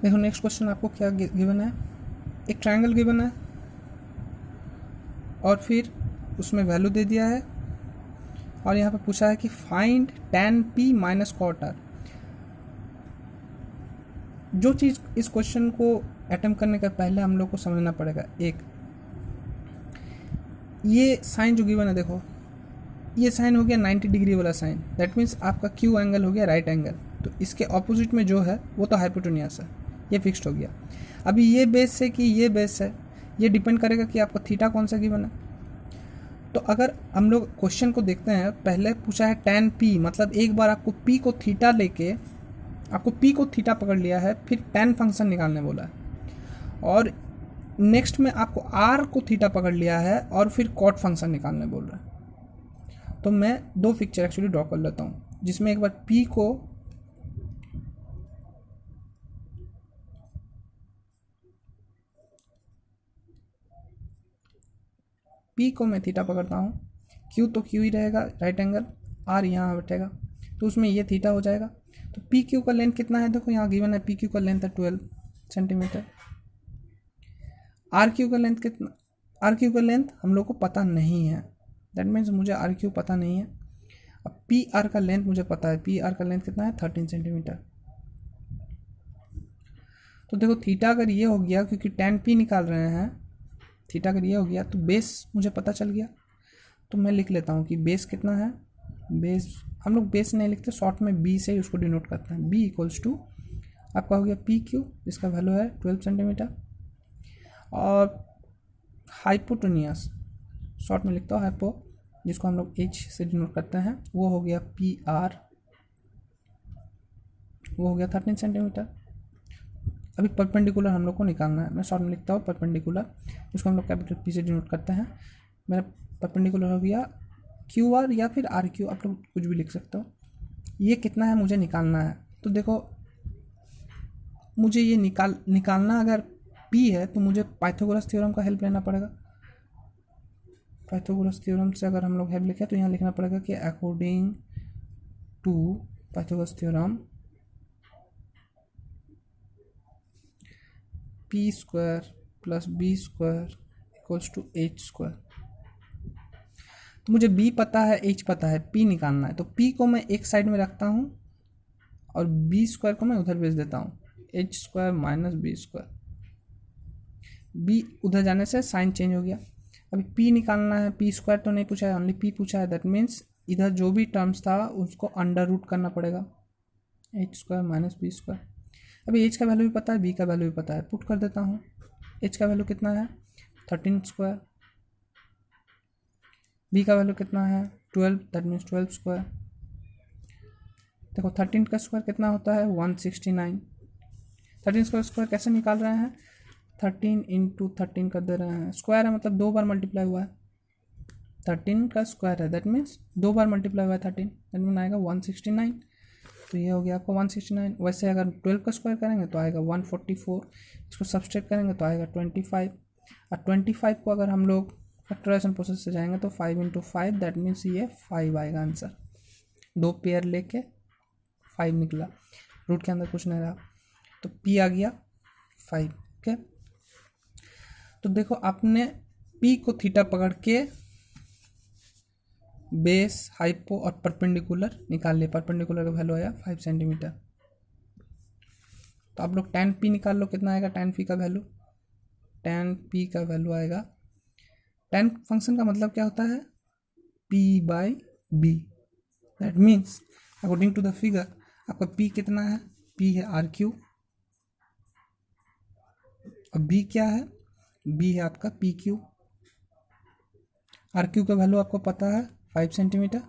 देखो next question आपको क्या गिवन है, एक ट्रायंगल गिवन है और फिर उसमें वैल्यू दे दिया है और यहाँ पे पूछा है कि find tan p minus cot r। जो चीज़ इस क्वेश्चन को अटेम्प्ट करने का पहले हम लोग को समझना पड़ेगा, एक ये साइन जो गिवन है, देखो ये साइन हो गया 90 डिग्री वाला साइन, दैट मीन्स आपका क्यू एंगल हो गया राइट एंगल, तो इसके ऑपोजिट में जो है वो तो हाइपोटेन्यूस है, ये फिक्स्ड हो गया। अभी ये बेस है कि ये बेस है, ये डिपेंड करेगा कि आपका थीटा कौन सा गिवन है। तो अगर हम लोग क्वेश्चन को देखते हैं, पहले पूछा है tan p, मतलब एक बार आपको p को थीटा लेके, आपको p को थीटा पकड़ लिया है, फिर tan फंक्शन निकालने बोला है, और नेक्स्ट में आपको r को थीटा पकड़ लिया है और फिर cot फंक्शन निकालने बोल रहा है। तो मैं दो पिक्चर एक्चुअली ड्रॉ कर लेता हूँ, जिसमें एक बार P को मैं थीटा पकड़ता हूँ, Q तो Q ही रहेगा राइट एंगल, R यहाँ बैठेगा, तो उसमें ये थीटा हो जाएगा। तो पी क्यू का लेंथ कितना है, देखो यहाँ गिवन है पी क्यू का लेंथ है 12 सेंटीमीटर। आर क्यू का लेंथ कितना, आर क्यू का लेंथ हम लोग को पता नहीं है, दैट मीन्स मुझे आर क्यू पता नहीं है। अब पी आर का लेंथ मुझे पता है, पी आर का लेंथ कितना है 13 सेंटीमीटर। तो देखो थीटा अगर ये हो गया, क्योंकि tan p निकाल रहे हैं, थीटा अगर ये हो गया तो बेस मुझे पता चल गया। तो मैं लिख लेता हूँ कि बेस कितना है, बेस हम लोग बेस नहीं लिखते, शॉर्ट में बी से ही उसको डिनोट करते हैं। बी इक्वल्स टू आपका हो गया पी क्यू, जिसका वैल्यू है 12 सेंटीमीटर, और हाइपोटेन्यूस शॉर्ट में लिखता हूँ हाइपो, जिसको हम लोग एच से डिनोट करते हैं, वो हो गया पी आर, वो हो गया 13 सेंटीमीटर। अभी परपेंडिकुलर हम लोग को निकालना है, मैं शॉर्ट में लिखता हूँ परपेंडिकुलर, जिसको हम लोग कैपिटल पी से डिनोट करते हैं। मेरा परपेंडिकुलर हो गया क्यू आर या फिर आर क्यू, आप लोग कुछ भी लिख सकते हो। ये कितना है मुझे निकालना है, तो देखो मुझे ये निकालना अगर p है तो मुझे पाइथागोरस थ्योरम का हेल्प लेना पड़ेगा। पाइथागोरस थ्योरम से अगर हम लोग हेल्प लिखें तो यहाँ लिखना पड़ेगा कि according to Pythagoras theorem P square plus B square equals to H square. तो मुझे b पता है, h पता है, p निकालना है, तो p को मैं एक साइड में रखता हूँ और b स्क्वायर को मैं उधर भेज देता हूँ, H square minus B square. b उधर जाने से साइन चेंज हो गया। अभी p निकालना है, p स्क्वायर तो नहीं पूछा है, ओनली p पूछा है, दैट मीन्स इधर जो भी टर्म्स था उसको अंडर रूट करना पड़ेगा, H square minus B square. अभी h का वैल्यू भी पता है, b का वैल्यू भी पता है, पुट कर देता हूँ। h का वैल्यू कितना है 13 स्क्वायर, b का वैल्यू कितना है 12, दैट मीन्स 12 स्क्वायर। देखो 13 का स्क्वायर कितना होता है 169। 13 स्क्वायर कैसे निकाल रहे हैं, 13 इंटू 13 कर दे रहे हैं, स्क्वायर है मतलब 2 बार मल्टीप्लाई हुआ है, 13 का स्क्वायर है, दैट मीन्स 2 बार मल्टीप्लाई हुआ है 13, दैट मीन आएगा 169। तो ये हो गया आपका 169। वैसे अगर 12 का स्क्वायर करेंगे तो आएगा 144, इसको सबस्ट्रैक्ट करेंगे तो आएगा 25, और 25 को अगर हम लोग फैक्टराइजेशन प्रोसेस से जाएंगे तो 5 इंटू 5, दैट मीन्स ये 5 आएगा आंसर। 2 पेयर लेके 5 निकला, रूट के अंदर कुछ नहीं रहा, तो p आ गया 5। ओके, तो देखो आपने p को थीटा पकड़ के बेस, हाइपो और परपेंडिकुलर निकाल लिया, परपेंडिकुलर का वैल्यू आया 5 सेंटीमीटर। तो आप लोग tan p निकाल लो, कितना आएगा tan p का वैल्यू, tan p का वैल्यू आएगा, tan फंक्शन का मतलब क्या होता है p by b, that means according to the figure आपका p कितना है, p है आर क्यू, और b क्या है, b है आपका पी क्यू। आर क्यू का वैल्यू आपको पता है 5 सेंटीमीटर,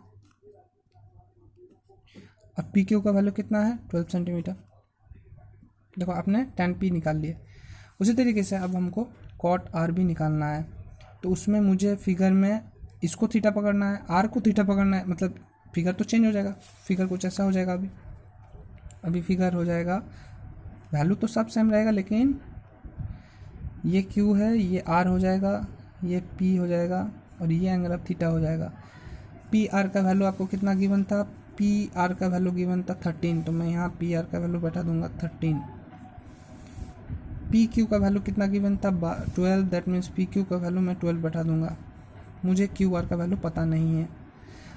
और पी क्यू का वैल्यू कितना है 12 सेंटीमीटर। देखो आपने tan p निकाल लिया। उसी तरीके से अब हमको cot r भी निकालना है, तो उसमें मुझे फिगर में इसको थीटा पकड़ना है, r को थीटा पकड़ना है, मतलब फिगर तो चेंज हो जाएगा, फिगर कुछ ऐसा हो जाएगा। अभी फिगर हो जाएगा, वैल्यू तो सब सेम रहेगा, लेकिन ये q है, ये r हो जाएगा, ये p हो जाएगा, और ये एंगल ऑफ थीटा हो जाएगा। पी आर का वैल्यू आपको कितना गिवन था, पी आर का वैल्यू गिवन था 13, तो मैं यहाँ पी आर का वैल्यू बैठा दूंगा 13। पी क्यू का वैल्यू कितना गिवन था 12, दैट मीन्स पी क्यू का वैल्यू मैं 12 बैठा दूंगा। मुझे क्यू आर का वैल्यू पता नहीं है।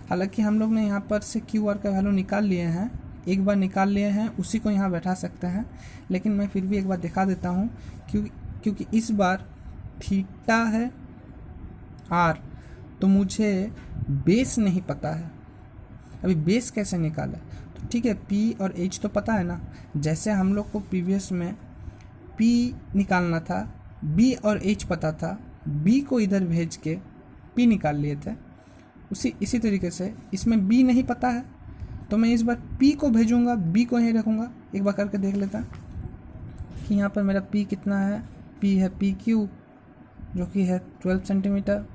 हालांकि हम लोग ने यहाँ पर से क्यू आर का वैल्यू निकाल लिए हैं, एक बार निकाल लिए हैं, उसी को यहाँ बैठा सकते हैं, लेकिन मैं फिर भी एक बार दिखा देता हूँ क्योंकि इस बार थीटा है आर, तो मुझे बेस नहीं पता है। अभी बेस कैसे निकालें? तो ठीक है, पी और एच तो पता है ना, जैसे हम लोग को प्रीवियस में पी निकालना था, बी और एच पता था, बी को इधर भेज के पी निकाल लिए थे, इसी तरीके से इसमें बी नहीं पता है, तो मैं इस बार पी को भेजूंगा, बी को यहीं रखूँगा। एक बार करके देख लेता कि यहाँ पर मेरा पी कितना है। पी है पी क्यू जो कि है 12 सेंटीमीटर,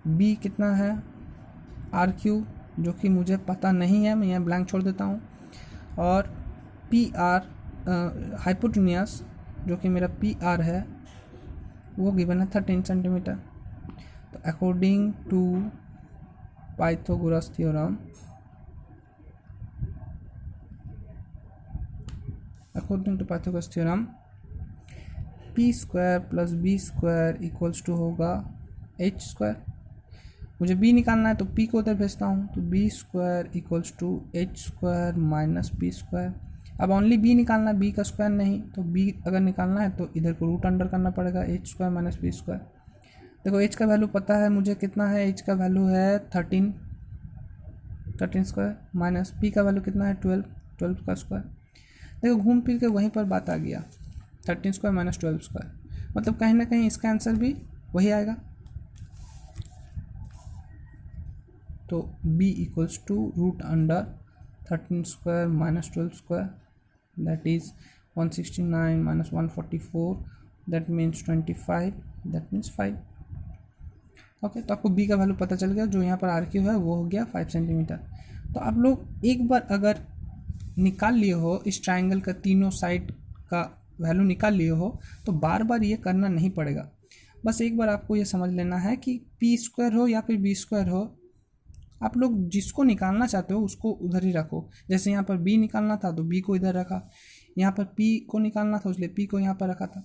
बी कितना है आर क्यू जो कि मुझे पता नहीं है, मैं यहाँ ब्लैंक छोड़ देता हूँ, और पी आर हाइपोटेन्यूस जो कि मेरा पी आर है वो गिवन है 13 सेंटीमीटर। तो according to Pythagoras theorem, P square plus B square equals to होगा एच स्क्वायर। मुझे बी निकालना है तो पी को उधर भेजता हूँ, तो B square equals to H square minus P square. अब ओनली बी निकालना है, बी का स्क्वायर नहीं, तो बी अगर निकालना है तो इधर को रूट अंडर करना पड़ेगा, H square minus P square. देखो एच का वैल्यू पता है मुझे कितना है, एच का वैल्यू है 13 स्क्वायर, माइनस पी का वैल्यू कितना है 12 का स्क्वायर। देखो घूम फिर के वहीं पर बात आ गया, 13 स्क्वायर माइनस 12 स्क्वायर, मतलब कहीं ना कहीं इसका आंसर भी वही आएगा। तो b equals to root under 13 square minus 12 square, that is 169 minus 144, that means 25, that means 5। Okay, तो आपको b का वैल्यू पता चल गया, जो यहाँ पर आर क्यू है वो हो गया 5 सेंटीमीटर। तो आप लोग एक बार अगर निकाल लिए हो, इस ट्राइंगल का तीनों साइड का वैल्यू निकाल लिए हो, तो बार बार ये करना नहीं पड़ेगा। बस एक बार आपको ये समझ लेना है कि पी स्क्वायर हो या फिर बी स्क्वायर हो, आप लोग जिसको निकालना चाहते हो उसको उधर ही रखो। जैसे यहाँ पर b निकालना था तो b को इधर रखा, यहाँ पर p को निकालना था इसलिए p को यहाँ पर रखा था,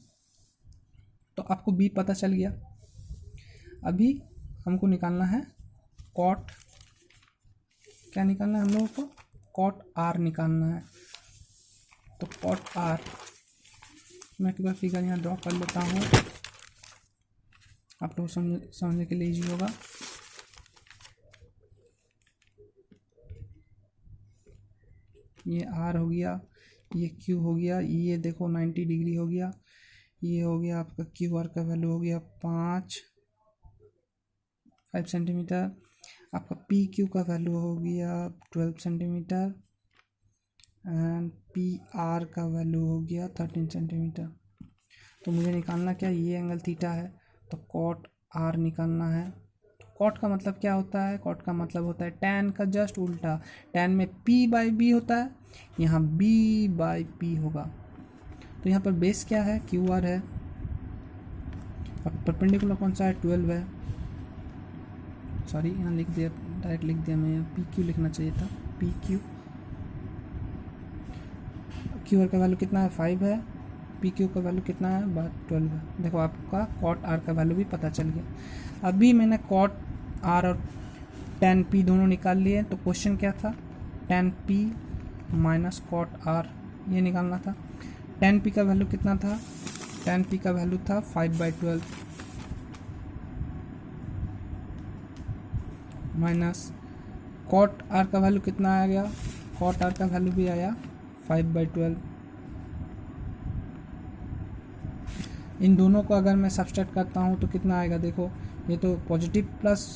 तो आपको b पता चल गया। अभी हमको निकालना है कॉट, क्या निकालना है हम लोगों को? कॉट r निकालना है। तो कॉट r, मैं एक बार फिगर यहाँ ड्रॉ कर लेता हूँ, आप लोग समझने के लिए ईजी होगा। ये r हो गया, ये q हो गया, ये देखो 90 डिग्री हो गया, ये हो गया आपका क्यू आर का वैल्यू हो गया 5 सेंटीमीटर, आपका पी क्यू का वैल्यू हो गया 12 सेंटीमीटर, एंड पी आर का वैल्यू हो गया 13 सेंटीमीटर। तो मुझे निकालना क्या, ये एंगल थीटा है, तो कॉट आर निकालना है। कॉट का मतलब क्या होता है? कॉट का मतलब होता है टैन का जस्ट उल्टा। टैन में p बाई बी होता है, यहाँ b बाई पी होगा। तो यहाँ पर बेस क्या है? क्यू आर है, और परपेंडिकुलर कौन सा है? 12 है। सॉरी, यहाँ लिख दिया, डायरेक्ट लिख दिया मैं, यहाँ पी क्यू लिखना चाहिए था, पी क्यू। क्यू आर का वैल्यू कितना है? 5 है। पी क्यू का वैल्यू कितना है? 12 है। देखो आपका कॉट आर का वैल्यू भी पता चल गया। अभी मैंने कॉट आर और टेन पी दोनों निकाल लिए, तो क्वेश्चन क्या था? Tan P minus cot R, ये निकालना था। टेन पी का वैल्यू कितना था? टेन पी का वैल्यू था 5/12 माइनस कॉट आर का वैल्यू कितना आ गया? कॉट आर का वैल्यू भी आया 5/12। इन दोनों को अगर मैं सब्सट्रैक्ट करता हूँ तो कितना आएगा? देखो, ये तो पॉजिटिव प्लस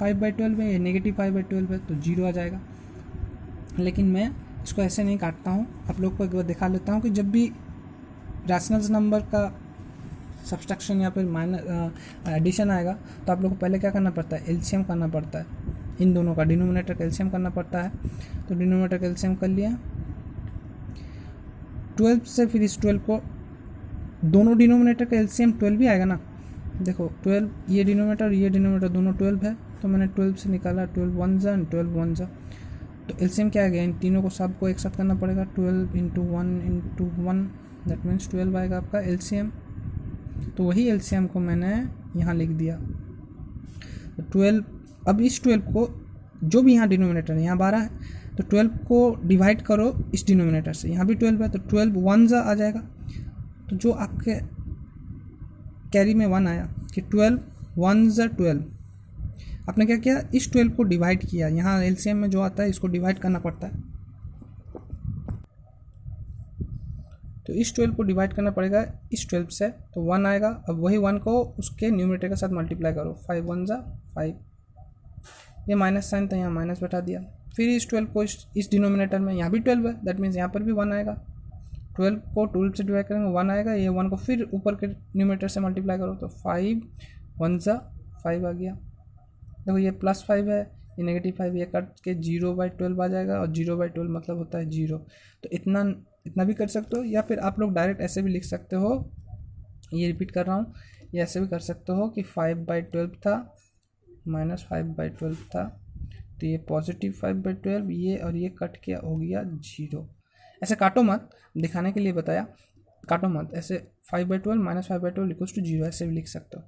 5/12 है, ये नेगेटिव 5/12 है, तो 0 आ जाएगा। लेकिन मैं इसको ऐसे नहीं काटता हूँ, आप लोग को एक बार दिखा लेता हूँ कि जब भी रैशनल्स नंबर का सब्सट्रैक्शन या फिर माइनस एडिशन आएगा तो आप लोग को पहले क्या करना पड़ता है? एलसीएम करना पड़ता है। इन दोनों का डिनोमिनेटर का एलसीएम करना पड़ता है। तो डिनोमिनेटर का एलसीएम कर लिया 12 से, फिर इस 12 को, दोनों डिनोमिनेटर का एलसीएम 12 भी आएगा ना। देखो 12, ये डिनोमिनेटर दोनों 12 है, तो मैंने 12 से निकाला 12 1 जा 12 1 जा, तो एलसीएम क्या आ गया? इन तीनों को सबको एक साथ करना पड़ेगा, 12 × 1 × 1 दैट मीन्स 12 आएगा आपका एलसीएम। तो वही एलसीएम को मैंने यहाँ लिख दिया। 12, अब इस 12 को जो भी यहाँ डिनोमिनेटर है, यहाँ 12 है, तो 12 को डिवाइड करो इस डिनोमिनेटर से, यहाँ भी 12 है, तो 12 1 जा आ जाएगा। तो जो आपके कैरी में 1 आया कि 12 1 जा 12, आपने क्या किया, इस 12 को डिवाइड किया। यहाँ एलसीएम में जो आता है इसको डिवाइड करना पड़ता है, तो इस 12 को डिवाइड करना पड़ेगा इस 12 से, तो 1 आएगा। अब वही 1 को उसके न्यूमरेटर के साथ मल्टीप्लाई करो, 5 1 जा 5, ये माइनस साइन था, यहाँ माइनस बैठा दिया। फिर इस 12 को इस डिनोमिनेटर में, यहाँ भी 12 है, दैट मीन्स यहाँ पर भी 1 आएगा। 12 को 12 से डिवाइड करेंगे 1 आएगा, ये 1 को फिर ऊपर के न्यूमरेटर से मल्टीप्लाई करो, तो 5 1 जा 5 आ गया। देखो ये +5 है, ये -5, ये कट के 0/12 आ जाएगा, और 0/12 मतलब होता है 0। तो इतना भी कर सकते हो, या फिर आप लोग डायरेक्ट ऐसे भी लिख सकते हो, ये रिपीट कर रहा हूँ, ये ऐसे भी कर सकते हो कि 5/12 था -5/12 था, तो ये +5/12, ये और ये कट के हो गया 0। ऐसे काटो मत, दिखाने के लिए बताया, काटो मत, ऐसे 5/12 -5/12 = 0 ऐसे भी लिख सकते हो।